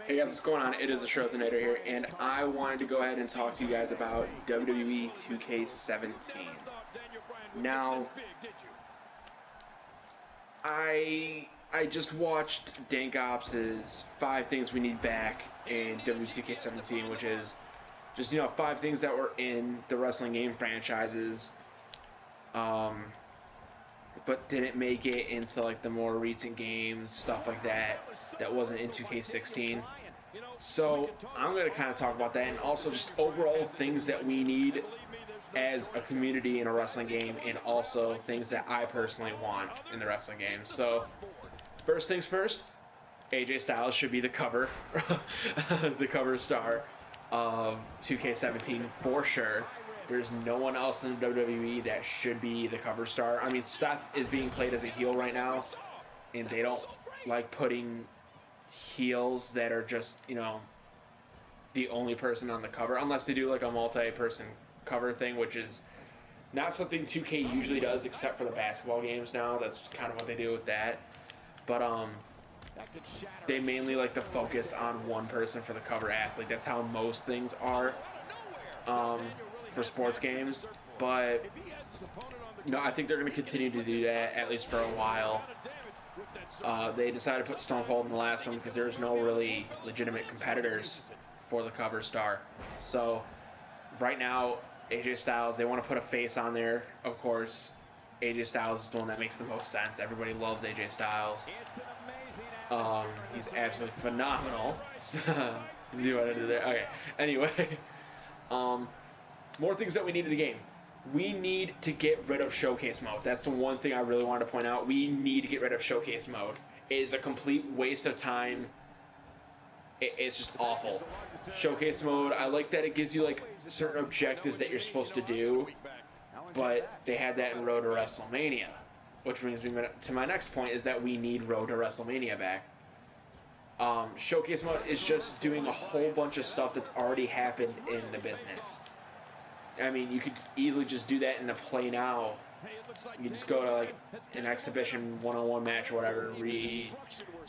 Hey guys, what's going on? It is the Schrothinator here, and I wanted to go ahead and talk to you guys about WWE 2K17. Now, I just watched Dank Ops' 5 things we need back in WWE 2K17, which is just, 5 things that were in the wrestling game franchises, but didn't make it into like the more recent games, stuff like that wasn't in 2K16. So I'm going to kind of talk about that, and also just overall things that we need as a community in a wrestling game, and also things that I personally want in the wrestling game. So first things first, AJ Styles should be the cover, the cover star of 2K17 for sure. There's no one else in WWE that should be the cover star. I mean, Seth is being played as a heel right now, and they don't like putting heels that are just, the only person on the cover, unless they do like a multi-person cover thing, which is not something 2K usually does, except for the basketball games now. That's kind of what they do with that. But they mainly like to focus on one person for the cover athlete. That's how most things are for sports games. But I think they're going to continue to do that at least for a while. They decided to put Stone Cold in the last one because there's no really legitimate competitors for the cover star. So right now, AJ Styles, they want to put a face on there. Of course, AJ Styles is the one that makes the most sense. Everybody loves AJ Styles. He's absolutely phenomenal. See what I did there? Okay. Anyway, more things that we need in the game. We need to get rid of showcase mode. That's the one thing I really wanted to point out. We need to get rid of showcase mode. It is a complete waste of time. It's just awful. Showcase mode, I like that it gives you like certain objectives that you're supposed to do, but they had that in Road to WrestleMania, which brings me to my next point, is that we need Road to WrestleMania back. Showcase mode is just doing a whole bunch of stuff that's already happened in the business. I mean, you could easily just do that in the Play Now. You just go to like an exhibition one-on-one match or whatever,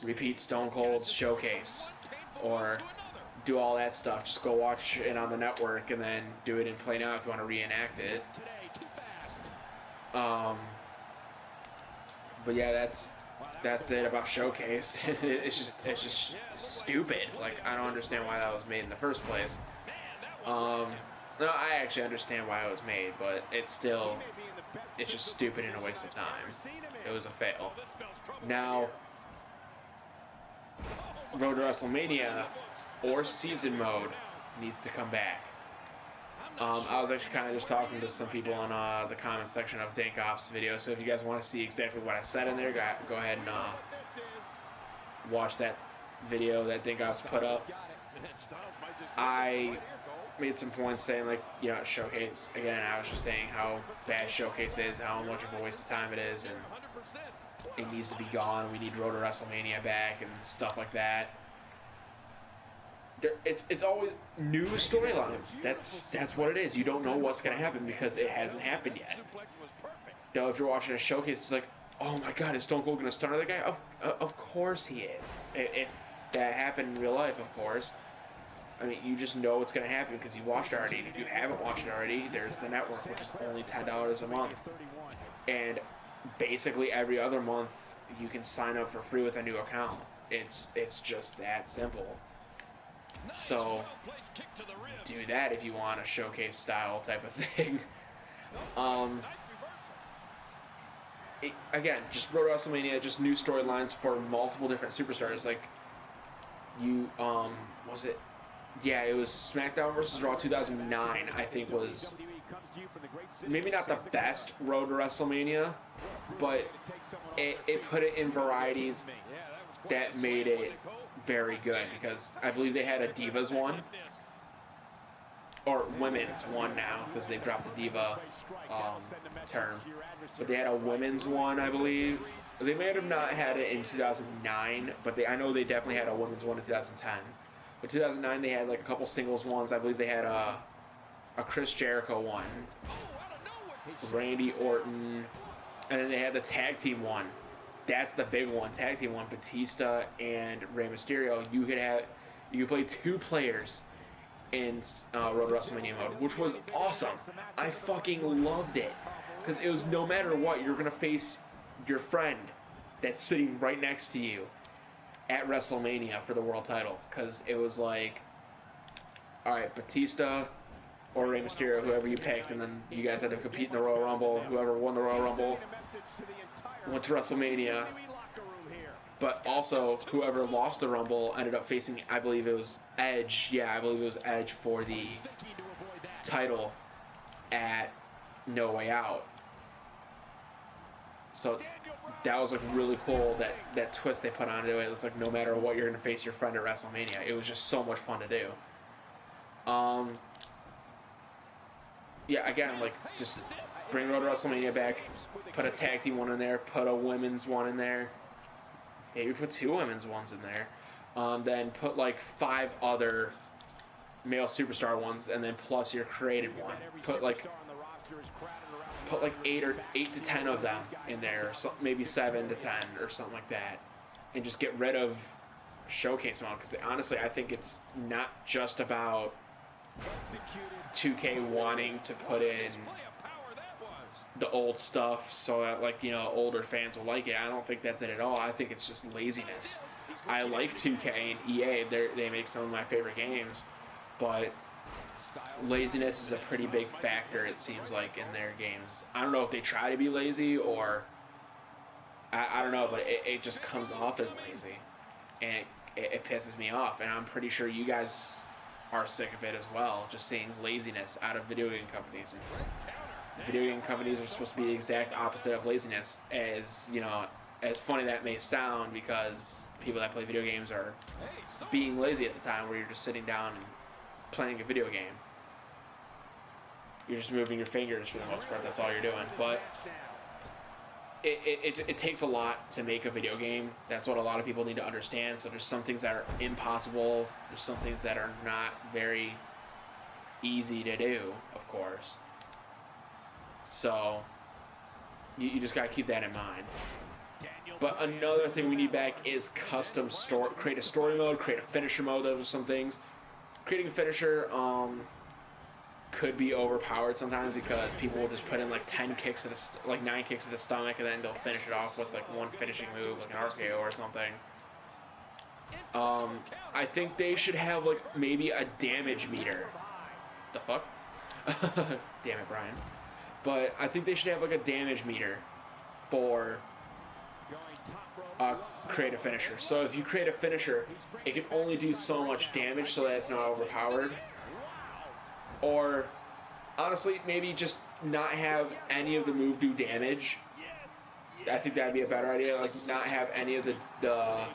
repeat Stone Cold's showcase, or do all that stuff. Just go watch it on the network and then do it in Play Now if you want to reenact it. But yeah, that's it about showcase. it's just stupid. Like, I don't understand why that was made in the first place. No, I actually understand why it was made, but it's just stupid and a waste of time. It was a fail. Now, Road to WrestleMania or season mode needs to come back. I was actually kind of just talking to some people on the comment section of Dank Ops video, so if you guys want to see exactly what I said in there, go ahead and watch that video that Dank Ops put up. I made some points saying, like, showcase. Again, I was just saying how bad showcase is, how much of a waste of time it is, and it needs to be gone. We need Road to WrestleMania back and stuff like that. It's always new storylines. That's what it is. You don't know what's going to happen because it hasn't happened yet. Though if you're watching a showcase, it's like, oh my God, is Stone Cold going to stun the guy? Of course he is. If that happened in real life, of course. I mean, you just know what's going to happen because you watched it already. And if you haven't watched it already, there's the network, which is only $10 a month. And basically every other month, you can sign up for free with a new account. It's just that simple. So do that if you want a showcase style type of thing. Again, just Road to WrestleMania, just new storylines for multiple different superstars. Like, was it? Yeah, it was SmackDown vs. Raw 2009, I think, was maybe not the best Road to WrestleMania, but it put it in varieties that made it very good, because I believe they had a Divas one, or Women's one now, because they've dropped the Diva term, but they had a Women's one, I believe. They may have not had it in 2009, but I know they definitely had a Women's one in 2010. But 2009, they had like a couple singles ones. I believe they had a Chris Jericho one, Randy Orton, and then they had the tag team one that's the big one, tag team one, Batista and Rey Mysterio. You could play 2 players in Road to WrestleMania mode, which was awesome. I fucking loved it, because it was no matter what, you're gonna face your friend that's sitting right next to you at WrestleMania for the world title, because it was like, all right, Batista or Rey Mysterio, whoever you picked, and then you guys had to compete in the Royal Rumble. Whoever won the Royal Rumble went to WrestleMania. But also, whoever lost the Rumble ended up facing, I believe it was Edge. Yeah, I believe it was Edge for the title at No Way Out. So that was like really cool, that twist they put onto it. It's like no matter what, you're going to face your friend at WrestleMania. It was just so much fun to do. Yeah, again, like, just bring Road to WrestleMania back, put a tag team one in there, put a women's one in there. Maybe put 2 women's ones in there. Then put like 5 other male superstar ones, and then plus your created one. Put like 8 to 10 of them in there, or so, maybe 7 to 10 or something like that, and just get rid of showcase mode. Because honestly, I think it's not just about 2K wanting to put in the old stuff so that, like, you know, older fans will like it. I don't think that's it at all. I think it's just laziness. I like 2K and EA. They make some of my favorite games, but laziness is a pretty big factor, it seems like, in their games. I don't know if they try to be lazy, or I don't know, but it just comes off as lazy, and it pisses me off. And I'm pretty sure you guys are sick of it as well, just seeing laziness out of video game companies. And video game companies are supposed to be the exact opposite of laziness, as, you know, as funny that may sound, because people that play video games are being lazy at the time where you're just sitting down and playing a video game. You're just moving your fingers for the most part, that's all you're doing. But it takes a lot to make a video game. That's what a lot of people need to understand. So there's some things that are impossible. There's some things that are not very easy to do, of course. So you just got to keep that in mind. But another thing we need back is custom story. Create a story mode, create a finisher mode. Those are some things. Creating a finisher could be overpowered sometimes, because people will just put in like 9 kicks to the stomach, and then they'll finish it off with like one finishing move, like an RKO or something. I think they should have like maybe a damage meter. The fuck? Damn it, Brian. But I think they should have like a damage meter for create a finisher. So if you create a finisher, it can only do so much damage so that it's not overpowered. Or honestly, maybe just not have any of the move do damage. I think that'd be a better idea. Like, not have any of the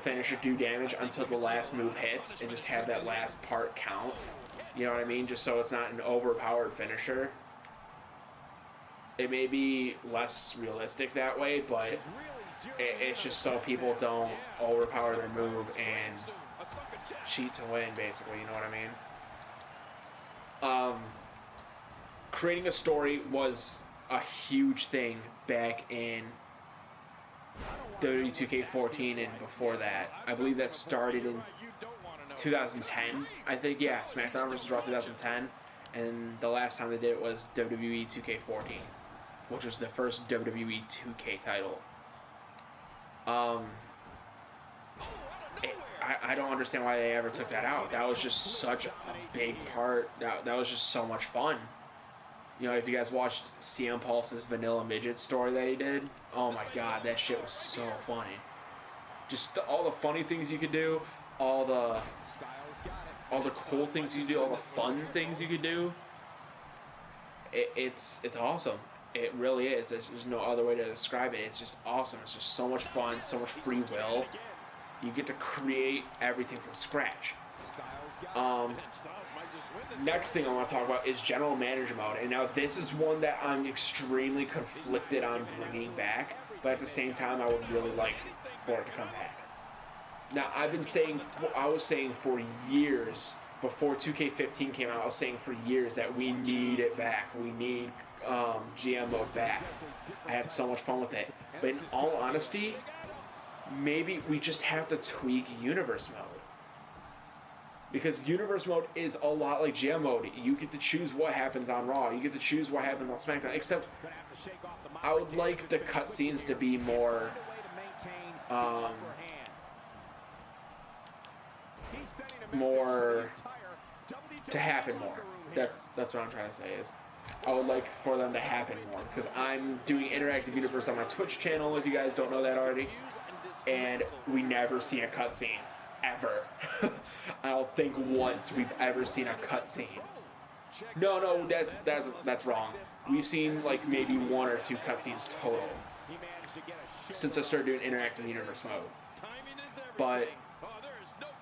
finisher do damage until the last move hits, and just have that last part count. You know what I mean? Just so it's not an overpowered finisher. It may be less realistic that way, but it's just so people don't overpower their move and cheat to win, basically. You know what I mean? Creating a story was a huge thing back in WWE 2K14 and before that. I believe that started in 2010. I think, yeah, SmackDown vs. Raw 2010. And the last time they did it was WWE 2K14, which was the first WWE 2K title. I don't understand why they ever took that out. That was just such a big part. That was just so much fun. You know, if you guys watched CM Pulse's Vanilla Midget story that he did, oh my god, that shit was so funny. Just all the funny things you could do, all the cool things you could do, all the fun things you could do. It's awesome. It really is. There's no other way to describe it. It's just awesome. It's just so much fun, so much free will. You get to create everything from scratch. Next thing I want to talk about is General Manager mode. And now this is one that I'm extremely conflicted on bringing back, but at the same time I would really like for it to come back. Now I was saying for years, before 2K15 came out, I was saying for years that we need it back. We need GM mode back. I had so much fun with it. But in all honesty, maybe we just have to tweak Universe mode. Because Universe mode is a lot like GM mode. You get to choose what happens on Raw. You get to choose what happens on SmackDown. Except, I would like the cutscenes to be more, to happen more. That's what I'm trying to say is, I would like for them to happen more. Because I'm doing Interactive Universe on my Twitch channel, if you guys don't know that already. And we never see a cutscene. Ever. I don't think once we've ever seen a cutscene. No, that's wrong. We've seen like maybe 1 or 2 cutscenes total since I started doing Interactive Universe mode. But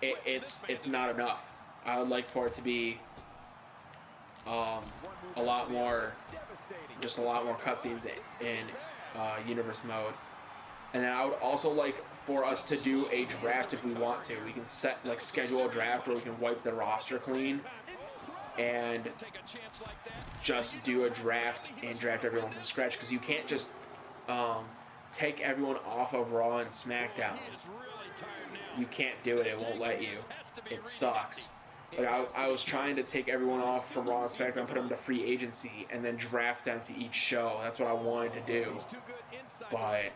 it's not enough. I would like for it to be a lot more cutscenes in Universe mode. And then I would also like for us to do a draft if we want to. We can schedule a draft where we can wipe the roster clean and just do a draft and draft everyone from scratch, because you can't just take everyone off of Raw and SmackDown. You can't do it. It won't let you. It sucks. Like I was trying to take everyone off from Raw and SmackDown, put them to free agency, and then draft them to each show. That's what I wanted to do, but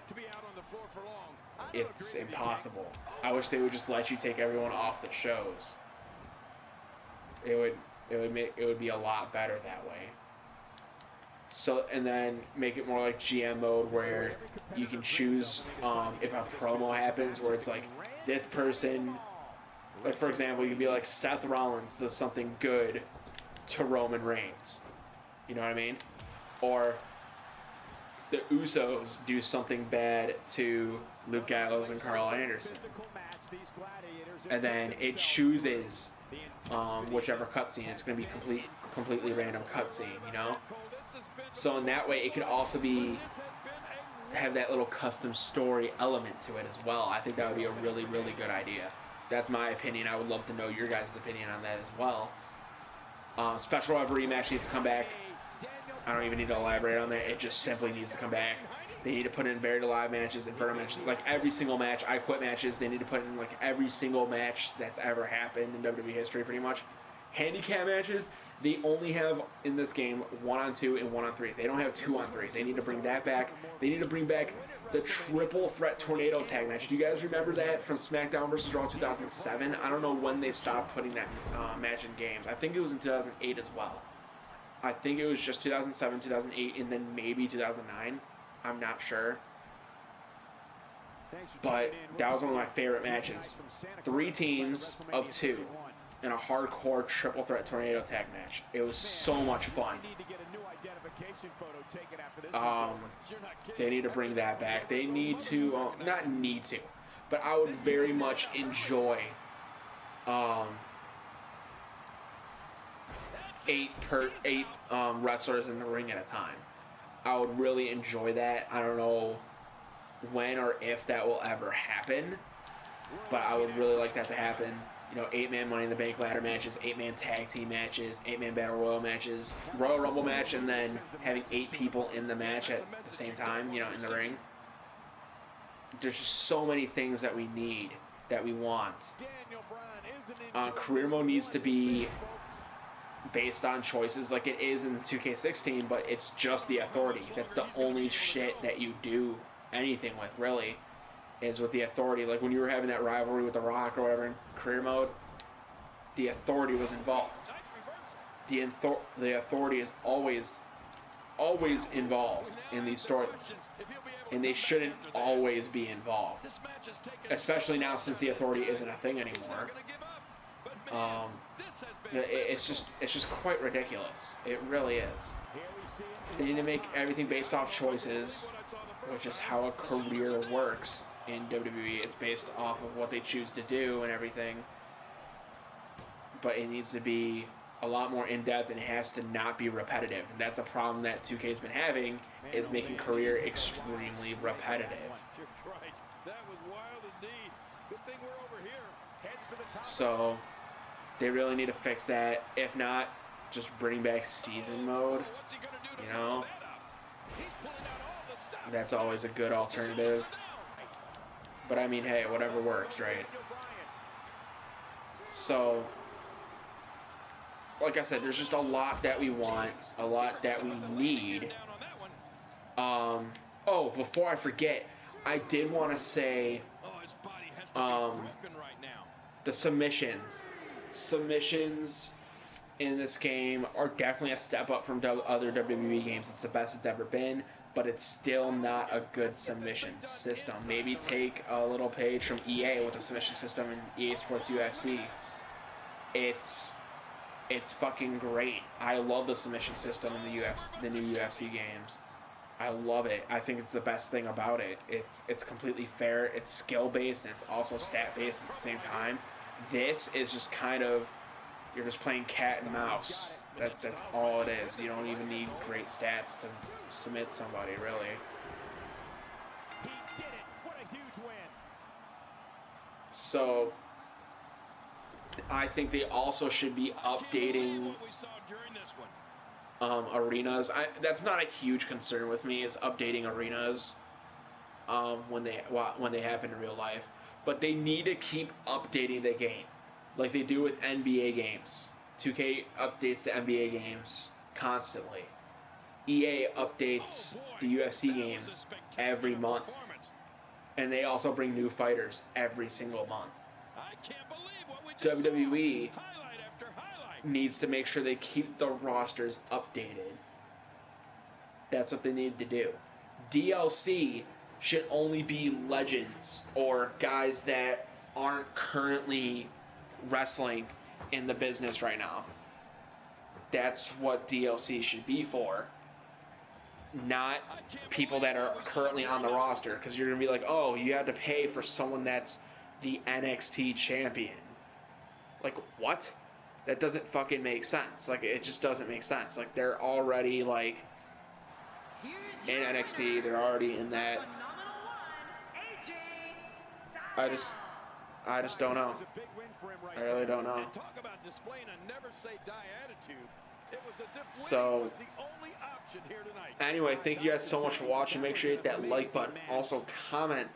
it's impossible. I wish they would just let you take everyone off the shows. It would be a lot better that way. So, and then make it more like GM mode, where you can choose if a promo happens where it's like this person. Like, for example, you could be like, Seth Rollins does something good to Roman Reigns. You know what I mean? Or the Usos do something bad to Luke Gallows and Carl Anderson. And then it chooses whichever cutscene. It's going to be completely random cutscene, you know? So in that way, it could also have that little custom story element to it as well. I think that would be a really, really good idea. That's my opinion. I would love to know your guys' opinion on that as well. Special referee match needs to come back. I don't even need to elaborate on that. It just simply needs to come back. They need to put in buried alive matches, inferno matches, like every single match. I quit matches. They need to put in like every single match that's ever happened in WWE history, pretty much. Handicap matches, they only have in this game 1-on-2 and 1-on-3. They don't have 2-on-3. They need to bring that back. They need to bring back the triple threat tornado tag match. Do you guys remember that from SmackDown vs. Raw 2007? I don't know when they stopped putting that match in games. I think it was in 2008 as well. I think it was just 2007, 2008, and then maybe 2009. I'm not sure. But that was one of my favorite matches. 3 teams of 2 in a hardcore triple threat tornado tag match. It was so much fun. They need to bring that back. They need to, not need to, but I would very much enjoy 8 wrestlers in the ring at a time. I would really enjoy that. I don't know when or if that will ever happen, but I would really like that to happen. You know, 8-man Money in the Bank ladder matches, 8-man tag team matches, 8-man Battle Royal matches, Royal Rumble match, and then having 8 people in the match at the same time, you know, in the ring. There's just so many things that we need, that we want. Career mode needs to be based on choices like it is in 2K16, but it's just the authority. That's the only shit that you do anything with, really, is with the authority. Like when you were having that rivalry with The Rock or whatever in career mode, the authority was involved. The authority is always involved in these storylines, and they shouldn't always be involved, especially now since the authority isn't a thing anymore. It's just quite ridiculous. It really is. They need to make everything based off choices, which is how a career works in WWE. It's based off of what they choose to do and everything, but it needs to be a lot more in-depth, and it has to not be repetitive. And that's a problem that 2K's been having, is making career extremely repetitive. So they really need to fix that. If not, just bring back season mode You know, that's always a good alternative. But I mean, hey, whatever works, right? So, like I said, there's just a lot that we want, a lot that we need. Oh, before I forget, I did want to say, the submissions. Submissions in this game are definitely a step up from other WWE games. It's the best it's ever been, but it's still not a good submission system. Maybe take a little page from EA with the submission system in EA Sports UFC. It's fucking great. I love the submission system in the new UFC games. I love it. I think it's the best thing about it. It's completely fair. It's skill based and it's also stat based at the same time. This is just kind of, you're just playing cat and mouse. That's all it is. You don't even need great stats to submit somebody, really. He did it. What a huge win. So I think they also should be updating arenas. That's not a huge concern with me, is updating arenas when they happen in real life. But they need to keep updating the game, like they do with NBA games. 2K updates the NBA games constantly. EA updates the UFC games every month. And they also bring new fighters every single month. WWE needs to make sure they keep the rosters updated. That's what they need to do. DLC should only be legends or guys that aren't currently wrestling in the business right now. That's what DLC should be for. Not people that are currently on the roster, because you're going to be like, oh, you have to pay for someone that's the NXT champion. Like, what? That doesn't fucking make sense. Like, it just doesn't make sense. Like, they're already, like, in NXT. They're already in that. I just don't know. I really don't know. So, anyway, thank you guys so much for watching. Make sure you hit that like button. Also, comment.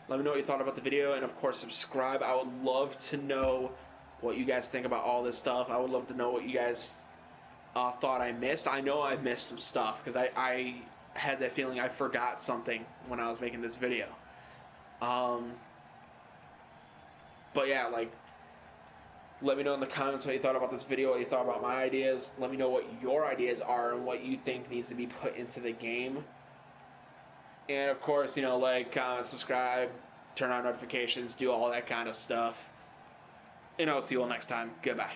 Let me know what you thought about the video. And, of course, subscribe. I would love to know what you guys think about all this stuff. I would love to know what you guys thought I missed. I know I missed some stuff because I had that feeling I forgot something when I was making this video. But yeah, like, let me know in the comments what you thought about this video, what you thought about my ideas. Let me know what your ideas are and what you think needs to be put into the game. And of course, you know, like, comment, subscribe, turn on notifications, do all that kind of stuff. And I'll see you all next time. Goodbye.